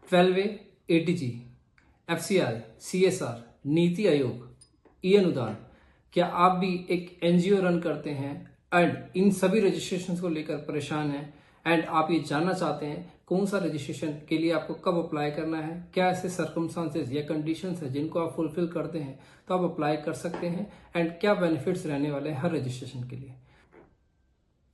12A, ATG, FCI, CSR, NITI Aayog, ई अनुदान। क्या आप भी एक एनजीओ रन करते हैं एंड इन सभी रजिस्ट्रेशन को लेकर परेशान हैं एंड आप ये जानना चाहते हैं कौन सा रजिस्ट्रेशन के लिए आपको कब अप्लाई करना है, क्या ऐसे सर्कमस्टांसेस या कंडीशंस है जिनको आप फुलफिल करते हैं तो आप अप्लाई कर सकते हैं एंड क्या बेनिफिट्स रहने वाले हैं हर रजिस्ट्रेशन के लिए।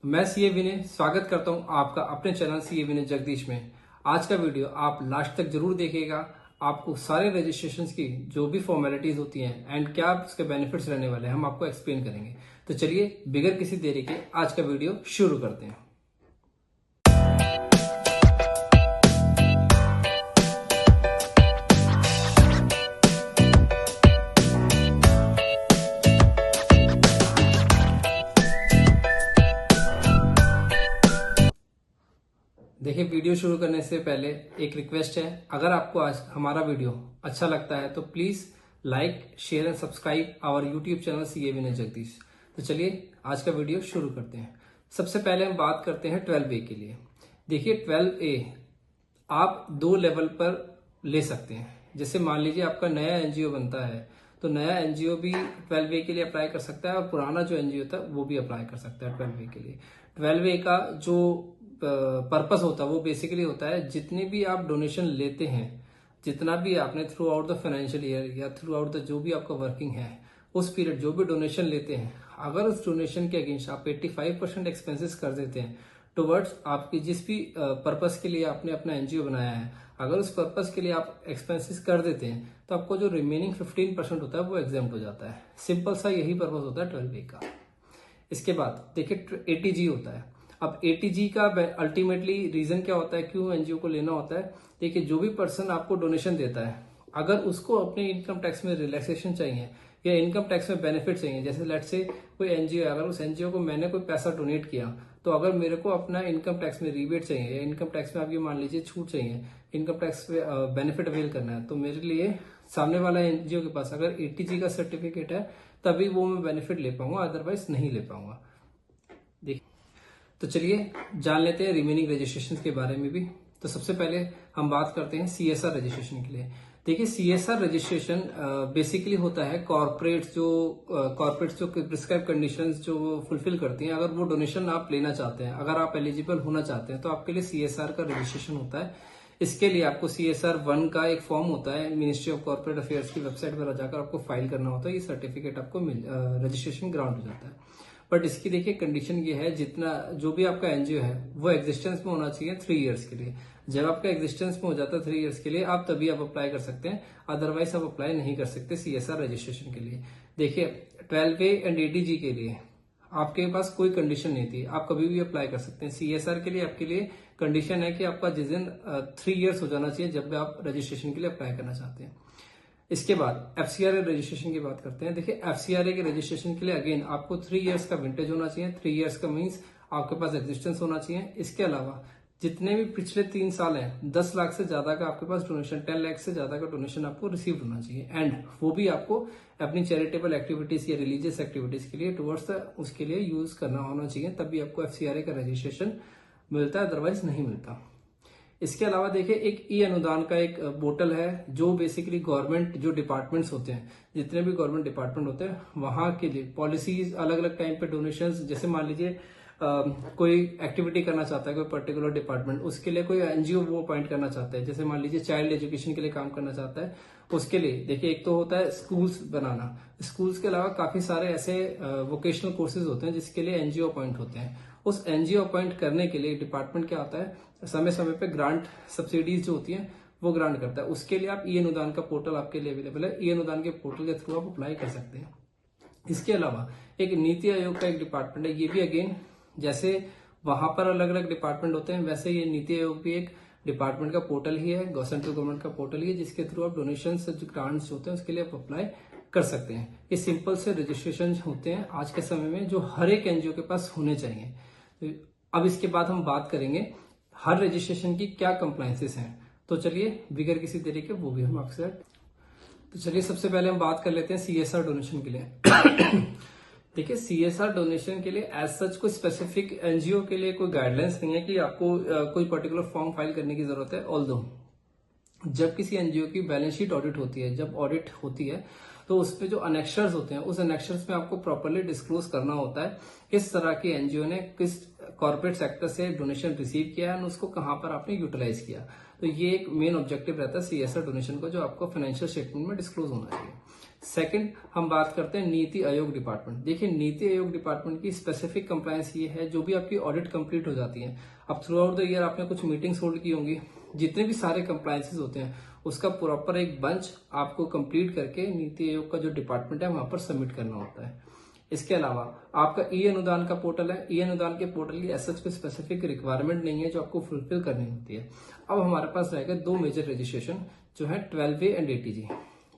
मैं सीए विनय स्वागत करता हूं आपका अपने चैनल सीए विनय जगदीश में। आज का वीडियो आप लास्ट तक जरूर देखिएगा। आपको सारे रजिस्ट्रेशंस की जो भी फॉर्मेलिटीज होती हैं एंड क्या उसके बेनिफिट्स रहने वाले हैं हम आपको एक्सप्लेन करेंगे। तो चलिए बिगर किसी देरी के आज का वीडियो शुरू करते हैं। देखिए, वीडियो शुरू करने से पहले एक रिक्वेस्ट है, अगर आपको आज हमारा वीडियो अच्छा लगता है तो please like, share and subscribe our YouTube channel CA Vinay Jagdish. तो चलिए आज का वीडियो शुरू करते हैं। सबसे पहले हम बात करते हैं 12A के लिए। देखिए 12A आप दो लेवल पर ले सकते हैं। जैसे मान लीजिए आपका नया एनजीओ बनता है तो नया एनजीओ भी 12A के लिए अप्लाई कर सकता है और पुराना जो एनजीओ था वो भी अप्लाई कर सकता है 12A के लिए। 12A का जो पर्पस होता है वो बेसिकली होता है जितने भी आप डोनेशन लेते हैं, जितना भी आपने through out the financial year या थ्रू आउट द जो भी आपका वर्किंग है उस पीरियड जो भी डोनेशन लेते हैं, अगर उस डोनेशन के अगेंस्ट आप 85% एक्सपेंसेस कर देते हैं टुवर्ड्स आपकी जिस भी पर्पस के लिए आपने अपना एनजीओ बनाया है, अगर उस पर्पस के लिए आप एक्सपेंसेस कर देते हैं तो आपको जो रिमेनिंग 15% होता है वो एग्जाम्प्ट हो जाता है। सिंपल सा यही पर्पस होता है 12A का। इसके बाद देखिए एटीजी होता है। अब एटीजी का अल्टीमेटली रीजन क्या होता है, क्यों एनजीओ को लेना होता है। देखिए जो भी पर्सन आपको डोनेशन देता है अगर उसको अपने इनकम टैक्स में रिलैक्सेशन चाहिए या इनकम टैक्स में बेनिफिट चाहिए, जैसे लेट से कोई एनजीओ है, अगर उस एनजीओ को मैंने कोई पैसा डोनेट किया तो अगर मेरे को अपना इनकम टैक्स में रिबेट चाहिए या इनकम टैक्स में आप ये मान लीजिए छूट चाहिए, इनकम टैक्स में बेनिफिट अवेल करना है, तो मेरे लिए सामने वाला एनजीओ के पास अगर एटीजी का सर्टिफिकेट है तभी वो मैं बेनिफिट ले पाऊंगा, अदरवाइज नहीं ले पाऊंगा। देखिए तो चलिए जान लेते हैं रिमेनिंग रजिस्ट्रेशन के बारे में भी। तो सबसे पहले हम बात करते हैं सीएसआर रजिस्ट्रेशन के लिए। देखिए सीएसआर रजिस्ट्रेशन बेसिकली होता है कॉर्पोरेट्स जो प्रिस्क्राइब कंडीशंस जो फुलफिल करती हैं, अगर वो डोनेशन आप लेना चाहते हैं, अगर आप एलिजिबल होना चाहते हैं तो आपके लिए सीएसआर का रजिस्ट्रेशन होता है। इसके लिए आपको CSR 1 का एक फॉर्म होता है, मिनिस्ट्री ऑफ कॉर्पोरेट अफेयर्स की वेबसाइट पर जाकर आपको फाइल करना होता है। ये सर्टिफिकेट आपको रजिस्ट्रेशन ग्रांट हो जाता है। बट इसकी देखिए कंडीशन ये है, जितना जो भी आपका एनजीओ है वो एग्जिस्टेंस में होना चाहिए 3 इयर्स के लिए। जब आपका एग्जिस्टेंस में हो जाता है 3 इयर्स के लिए आप तभी आप अप्लाई कर सकते हैं, अदरवाइज आप अप्लाई नहीं कर सकते CSR रजिस्ट्रेशन के लिए। देखिए 12A एंड ATG के लिए आपके पास कोई कंडीशन नहीं थी, आप कभी भी अप्लाई कर सकते हैं। CSR के लिए आपके लिए कंडीशन है कि आपका जिस दिन 3 इयर्स हो जाना चाहिए जब भी आप रजिस्ट्रेशन के लिए अप्लाई करना चाहते हैं। इसके बाद FCRA रजिस्ट्रेशन की बात करते हैं। देखिए FCRA के रजिस्ट्रेशन के लिए अगेन आपको 3 इयर्स का विंटेज होना चाहिए। 3 इयर्स का मीन्स आपके पास एग्जिस्टेंस होना चाहिए। इसके अलावा जितने भी पिछले 3 साल हैं 10 लाख से ज्यादा का आपके पास डोनेशन, 10 लाख से ज्यादा का डोनेशन आपको रिसीव होना चाहिए एंड वो भी आपको अपनी चैरिटेबल एक्टिविटीज या रिलीजियस एक्टिविटीज के लिए टुवर्ड्स उसके लिए यूज करना होना चाहिए, तभी आपको FCRA का रजिस्ट्रेशन मिलता है, अदरवाइज नहीं मिलता। इसके अलावा देखिए एक ई अनुदान का एक पोर्टल है जो बेसिकली गवर्नमेंट जो डिपार्टमेंट्स होते हैं, जितने भी गवर्नमेंट डिपार्टमेंट होते हैं वहां के लिए पॉलिसीज अलग अलग टाइम पे डोनेशंस, जैसे मान लीजिए कोई एक्टिविटी करना चाहता है कोई पर्टिकुलर डिपार्टमेंट, उसके लिए कोई एनजीओ वो अपॉइंट करना चाहता है, जैसे मान लीजिए चाइल्ड एजुकेशन के लिए काम करना चाहता है, उसके लिए देखिए एक तो होता है स्कूल्स बनाना। स्कूल्स के अलावा काफी सारे ऐसे वोकेशनल कोर्सेज होते हैं जिसके लिए एनजीओ अपॉइंट होते हैं। उस एनजीओ अपॉइंट करने के लिए डिपार्टमेंट क्या होता है, समय समय पे ग्रांट सब्सिडीज जो होती हैं वो ग्रांट करता है। उसके लिए आप ई अनुदान का पोर्टल आपके लिए अवेलेबल है, ई अनुदान के पोर्टल के थ्रू आप अप्लाई कर सकते हैं। इसके अलावा एक नीति आयोग का एक डिपार्टमेंट है, ये भी अगेन जैसे वहां पर अलग अलग डिपार्टमेंट होते हैं वैसे ये नीति आयोग भी एक डिपार्टमेंट का पोर्टल ही है, सेंट्रल गवर्नमेंट का पोर्टल ही है, जिसके थ्रू आप डोनेशन जो ग्रांट्स होते हैं उसके लिए आप अप्लाई कर सकते हैं। ये सिंपल से रजिस्ट्रेशन होते हैं आज के समय में जो हर एक एनजीओ के पास होने चाहिए। अब इसके बाद हम बात करेंगे हर रजिस्ट्रेशन की क्या कंप्लायंसेस हैं। तो चलिए बिगर किसी देरी के वो भी हम आपसे, तो चलिए सबसे पहले हम बात कर लेते हैं CSR डोनेशन के लिए। देखिए CSR डोनेशन के लिए एज सच कोई स्पेसिफिक एनजीओ के लिए कोई गाइडलाइंस नहीं है कि आपको कोई पर्टिकुलर फॉर्म फाइल करने की जरूरत है। ऑल्दो जब किसी एनजीओ की बैलेंस शीट ऑडिट होती है, जब ऑडिट होती है, तो उसपे जो अनेक्शर्स होते हैं, उस अनेक्शर्स में आपको प्रॉपर्ली डिस्क्लोज करना होता है किस तरह की एनजीओ ने किस कॉर्पोरेट सेक्टर से डोनेशन रिसीव किया है और उसको कहां पर आपने यूटिलाइज किया। तो ये एक मेन ऑब्जेक्टिव रहता है सीएसआर डोनेशन को, जो आपको फाइनेंशियल स्टेटमेंट में डिस्क्लोज होना चाहिए। सेकंड, हम बात करते हैं नीति आयोग डिपार्टमेंट। देखिए, नीति आयोग डिपार्टमेंट की स्पेसिफिक कंप्लायंस ये है, जो भी आपकी ऑडिट कंप्लीट हो जाती है, अब थ्रू आउट द ईयर आपने कुछ मीटिंग्स होल्ड की होंगी, जितने भी सारे कंप्लायंसेस होते हैं उसका प्रॉपर एक बंच आपको कंप्लीट करके नीति आयोग का जो डिपार्टमेंट है वहां पर सबमिट करना होता है। इसके अलावा आपका ई अनुदान का पोर्टल है, ई अनुदान के पोर्टल की ऐसा कोई स्पेसिफिक रिक्वायरमेंट नहीं है जो आपको फुलफिल करनी होती है। अब हमारे पास रहेगा दो मेजर रजिस्ट्रेशन जो है 12A एंड 80G।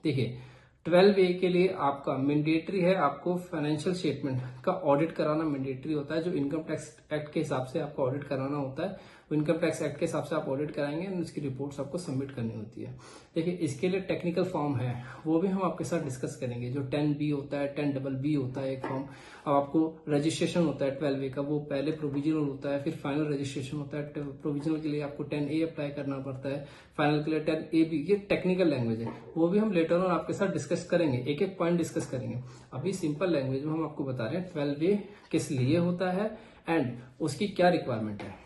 देखिए, 12A के लिए आपका मैंडेटरी है, आपको फाइनेंशियल स्टेटमेंट का ऑडिट कराना मैंडेटरी होता है, जो इनकम टैक्स एक्ट के हिसाब से आपको ऑडिट कराना होता है। इनकम टैक्स एक्ट के हिसाब से आप ऑडिट कराएंगे और उसकी रिपोर्ट्स आपको सबमिट करनी होती है। देखिए, इसके लिए टेक्निकल फॉर्म है, वो भी हम आपके साथ डिस्कस करेंगे। जो 10B होता है, 10BB होता है एक फॉर्म। अब आपको रजिस्ट्रेशन होता है 12A का, वो पहले प्रोविजनल होता है, फिर फाइनल रजिस्ट्रेशन होता है। प्रोविजनल के लिए आपको 10A अप्लाई करना पड़ता है, फाइनल के लिए 10AB। ये टेक्निकल लैंग्वेज है, वो भी हम लेटर ऑन आपके साथ डिस्कस करेंगे, एक एक पॉइंट डिस्कस करेंगे। अभी सिंपल लैंग्वेज में हम आपको बता रहे हैं 12A किस लिए होता है एंड उसकी क्या रिक्वायरमेंट है।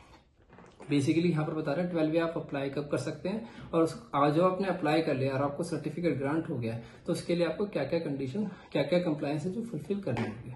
बेसिकली यहाँ पर बता रहे हैं 12A आप अप्लाई कब कर सकते हैं, और जो आपने अप्लाई कर लिया और आपको सर्टिफिकेट ग्रांट हो गया तो उसके लिए आपको क्या क्या कंडीशन, क्या क्या कंप्लायंस है जो फुलफिल करनी होगी।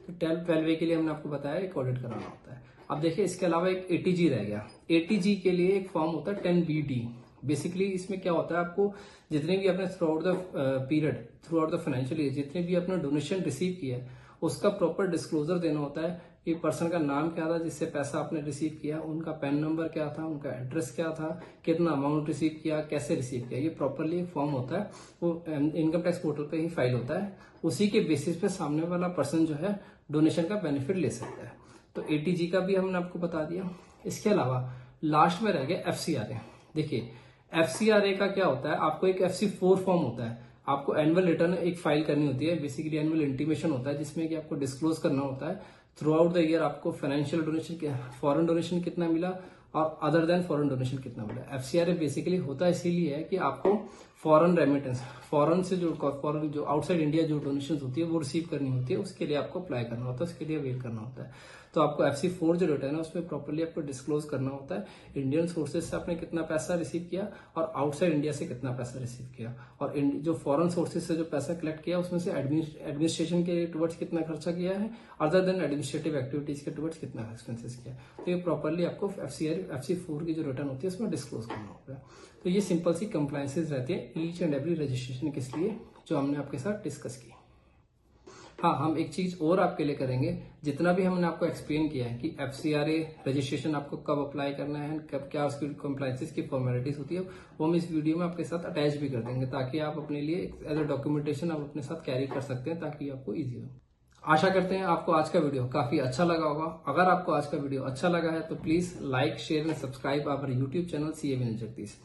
तो 12A के लिए हमने आपको बताया एक ऑडिट कराना होता है। अब देखिए, इसके अलावा एक 80G रह गया। 80G के लिए एक फॉर्म होता है 10BD। बेसिकली इसमें क्या होता है, आपको जितने भी आपने through out the period, through out the financial year जितने भी आपने डोनेशन रिसीव किया है उसका प्रॉपर डिस्क्लोजर देना होता है कि पर्सन का नाम क्या था जिससे पैसा आपने रिसीव किया, उनका पैन नंबर क्या था, उनका एड्रेस क्या था, कितना अमाउंट रिसीव किया, कैसे रिसीव किया। ये प्रॉपरली एक फॉर्म होता है, वो इनकम टैक्स पोर्टल पे ही फाइल होता है। उसी के बेसिस पे सामने वाला पर्सन जो है डोनेशन का बेनिफिट ले सकता है। तो 80G का भी हमने आपको बता दिया। इसके अलावा लास्ट में रह गया FCRA। देखिए, FCRA का क्या होता है, आपको एक FC4 फॉर्म होता है, आपको एनुअल रिटर्न एक फाइल करनी होती है। बेसिकली एनुअल इंटीमेशन होता है जिसमें कि आपको डिस्क्लोज करना होता है थ्रू आउट द ईयर आपको फाइनेंशियल डोनेशन, फॉरेन डोनेशन कितना मिला और अदर देन फॉरेन डोनेशन कितना मिला। FCRA बेसिकली होता इसीलिए है कि आपको फॉरेन रेमिटेंस, फॉरेन से जो आउटसाइड इंडिया जो डोनेशन होती है वो रिसीव करनी होती है, उसके लिए आपको अप्लाई करना होता है, उसके लिए वेट करना होता है। तो आपको FC4 जो रिटर्न है उसमें प्रॉपर्ली आपको डिस्क्लोज करना होता है इंडियन सोर्सेज से आपने कितना पैसा रिसीव किया और आउटसाइड इंडिया से कितना पैसा रिसीव किया, और जो फॉरेन सोर्सेज से जो पैसा कलेक्ट किया उसमें से एडमिनिस्ट्रेशन के टुवर्ड्स कितना खर्चा किया है, अदर देन एडमिनिस्ट्रेटिव एक्टिविटीज के टुवर्ड्स कितना एक्सपेंसेस किया। तो ये प्रॉपर्ली आपको FC4 की जो रिटर्न होती है उसमें डिस्क्लोज करना होता है। तो ये सिंपल सी कंप्लायंसेस रहती है ईच एंड एवरी रजिस्ट्रेशन किस लिए, जो हमने आपके साथ डिस्कस की। हाँ, हम एक चीज और आपके लिए करेंगे, जितना भी हमने आपको एक्सप्लेन किया है कि FCRA रजिस्ट्रेशन आपको कब अप्लाई करना है, कब क्या उसकी कंप्लायंसेस की फॉर्मेलिटीज होती है, वो हम इस वीडियो में आपके साथ अटैच भी कर देंगे, ताकि आप अपने लिए एज अ डॉक्यूमेंटेशन आप अपने साथ कैरी कर सकते हैं, ताकि आपको ईजी हो। आशा करते हैं आपको आज का वीडियो काफी अच्छा लगा होगा। अगर आपको आज का वीडियो अच्छा लगा है तो please like, share and subscribe our YouTube channel CA Vinay Jagdish.